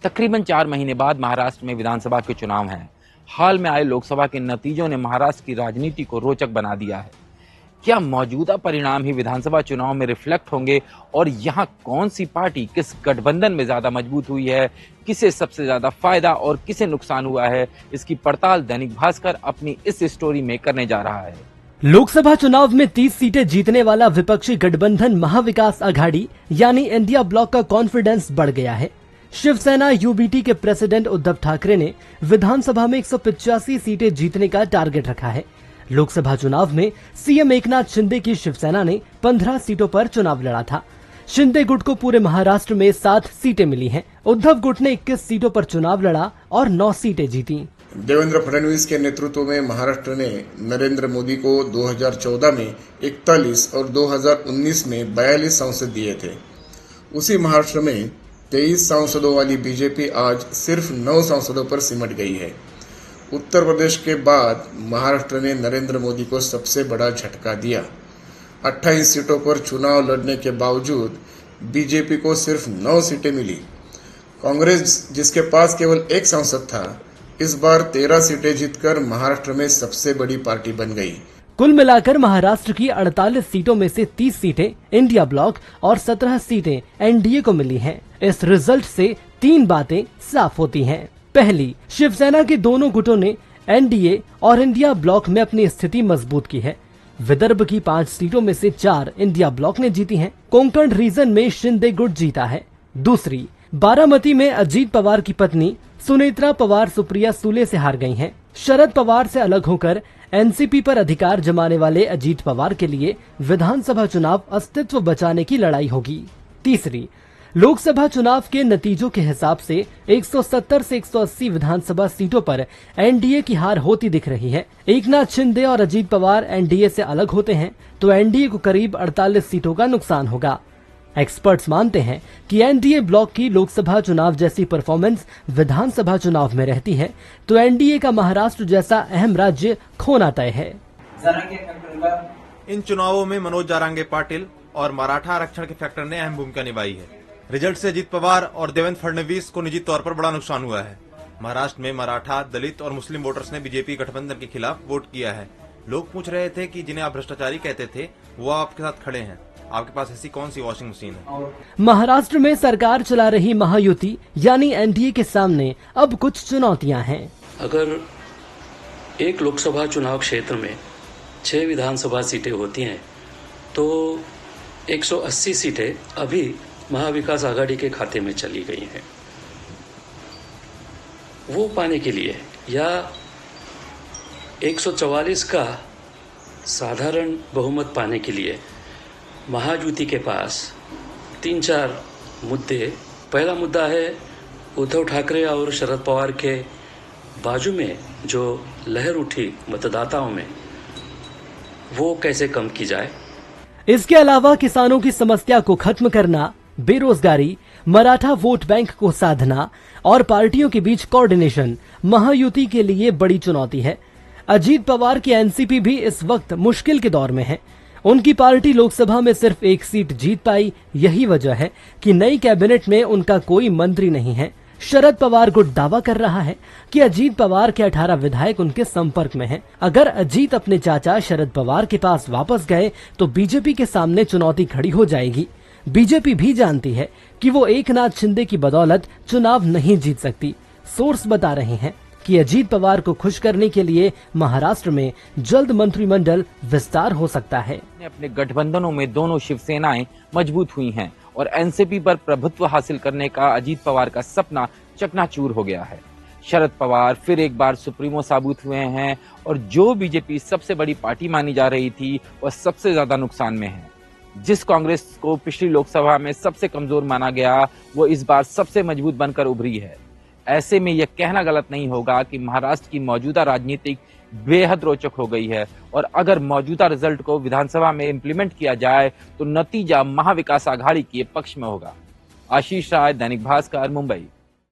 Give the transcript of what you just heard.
तकरीबन 4 महीने बाद महाराष्ट्र में विधानसभा के चुनाव हैं। हाल में आए लोकसभा के नतीजों ने महाराष्ट्र की राजनीति को रोचक बना दिया है। क्या मौजूदा परिणाम ही विधानसभा चुनाव में रिफ्लेक्ट होंगे और यहाँ कौन सी पार्टी किस गठबंधन में ज्यादा मजबूत हुई है, किसे सबसे ज्यादा फायदा और किसे नुकसान हुआ है, इसकी पड़ताल दैनिक भास्कर अपनी इस स्टोरी में करने जा रहा है। लोकसभा चुनाव में 30 सीटें जीतने वाला विपक्षी गठबंधन महाविकास आघाड़ी यानी इंडिया ब्लॉक का कॉन्फिडेंस बढ़ गया है। शिवसेना यूबीटी के प्रेसिडेंट उद्धव ठाकरे ने विधानसभा में 185 सीटें जीतने का टारगेट रखा है। लोकसभा चुनाव में सीएम एकनाथ शिंदे की शिवसेना ने 15 सीटों पर चुनाव लड़ा था। शिंदे गुट को पूरे महाराष्ट्र में 7 सीटें मिली हैं। उद्धव गुट ने 21 सीटों पर चुनाव लड़ा और 9 सीटें जीती। देवेंद्र फडणवीस के नेतृत्व में महाराष्ट्र ने नरेंद्र मोदी को 2014 में 41 और 2019 में 42 सांसद दिए थे। उसी महाराष्ट्र में 23 सांसदों वाली बीजेपी आज सिर्फ 9 सांसदों पर सिमट गई है। उत्तर प्रदेश के बाद महाराष्ट्र ने नरेंद्र मोदी को सबसे बड़ा झटका दिया। 28 सीटों पर चुनाव लड़ने के बावजूद बीजेपी को सिर्फ 9 सीटें मिली। कांग्रेस, जिसके पास केवल 1 सांसद था, इस बार 13 सीटें जीतकर महाराष्ट्र में सबसे बड़ी पार्टी बन गई। कुल मिलाकर महाराष्ट्र की 48 सीटों में से 30 सीटें इंडिया ब्लॉक और 17 सीटें एनडीए को मिली हैं। इस रिजल्ट से 3 बातें साफ होती हैं। पहली, शिवसेना के दोनों गुटों ने एनडीए और इंडिया ब्लॉक में अपनी स्थिति मजबूत की है। विदर्भ की 5 सीटों में से 4 इंडिया ब्लॉक ने जीती हैं। कोंकण रीजन में शिंदे गुट जीता है। दूसरी, बारामती में अजीत पवार की पत्नी सुनेत्रा पवार सुप्रिया सूले से हार गई हैं। शरद पवार से अलग होकर एनसीपी पर अधिकार जमाने वाले अजीत पवार के लिए विधानसभा चुनाव अस्तित्व बचाने की लड़ाई होगी। तीसरी, लोकसभा चुनाव के नतीजों के हिसाब से 170 से 180 विधानसभा सीटों पर एनडीए की हार होती दिख रही है। एकनाथ शिंदे और अजीत पवार एनडीए से अलग होते हैं तो एनडीए को करीब 48 सीटों का नुकसान होगा। एक्सपर्ट्स मानते हैं कि एनडीए ब्लॉक की लोकसभा चुनाव जैसी परफॉर्मेंस विधानसभा चुनाव में रहती है तो एनडीए का महाराष्ट्र जैसा अहम राज्य खोना तय है। इन चुनावों में मनोज जारांगे पाटिल और मराठा आरक्षण के फैक्टर ने अहम भूमिका निभाई है। रिजल्ट से अजीत पवार और देवेंद्र फडणवीस को निजी तौर पर बड़ा नुकसान हुआ है। महाराष्ट्र में मराठा, दलित और मुस्लिम वोटर्स ने बीजेपी गठबंधन के खिलाफ वोट किया है। लोग पूछ रहे थे कि जिन्हें आप भ्रष्टाचारी कहते थे वो आपके साथ खड़े हैं। आपके पास ऐसी कौन सी वॉशिंग मशीन है? महाराष्ट्र में सरकार चला रही महायुति यानी एनडीए के सामने अब कुछ चुनौतियां हैं। अगर एक लोकसभा चुनाव क्षेत्र में 6 विधानसभा सीटें होती हैं तो 180 सीटें अभी महाविकास आघाड़ी के खाते में चली गई हैं। वो पाने के लिए या 144 का साधारण बहुमत पाने के लिए महायुति के पास 3-4 मुद्दे। पहला मुद्दा है उद्धव ठाकरे और शरद पवार के बाजू में जो लहर उठी मतदाताओं में, वो कैसे कम की जाए। इसके अलावा किसानों की समस्या को खत्म करना, बेरोजगारी, मराठा वोट बैंक को साधना और पार्टियों के बीच कोऑर्डिनेशन महायुति के लिए बड़ी चुनौती है। अजीत पवार की एनसीपी भी इस वक्त मुश्किल के दौर में है। उनकी पार्टी लोकसभा में सिर्फ 1 सीट जीत पाई। यही वजह है कि नई कैबिनेट में उनका कोई मंत्री नहीं है। शरद पवार गुट दावा कर रहा है कि अजीत पवार के 18 विधायक उनके संपर्क में हैं। अगर अजीत अपने चाचा शरद पवार के पास वापस गए तो बीजेपी के सामने चुनौती खड़ी हो जाएगी। बीजेपी भी जानती है कि वो एकनाथ शिंदे की बदौलत चुनाव नहीं जीत सकती। सोर्स बता रहे हैं कि अजीत पवार को खुश करने के लिए महाराष्ट्र में जल्द मंत्रिमंडल विस्तार हो सकता है। अपने गठबंधनों में दोनों शिवसेनाएं मजबूत हुई हैं और एनसीपी पर प्रभुत्व हासिल करने का अजीत पवार का सपना चकनाचूर हो गया है। शरद पवार फिर एक बार सुप्रीमो साबित हुए हैं और जो बीजेपी सबसे बड़ी पार्टी मानी जा रही थी वह सबसे ज्यादा नुकसान में है। जिस कांग्रेस को पिछली लोकसभा में सबसे कमजोर माना गया वो इस बार सबसे मजबूत बनकर उभरी है। ऐसे में यह कहना गलत नहीं होगा कि महाराष्ट्र की मौजूदा राजनीति बेहद रोचक हो गई है और अगर मौजूदा रिजल्ट को विधानसभा में इम्प्लीमेंट किया जाए तो नतीजा महाविकास आघाड़ी के पक्ष में होगा। आशीष राय, दैनिक भास्कर, मुंबई।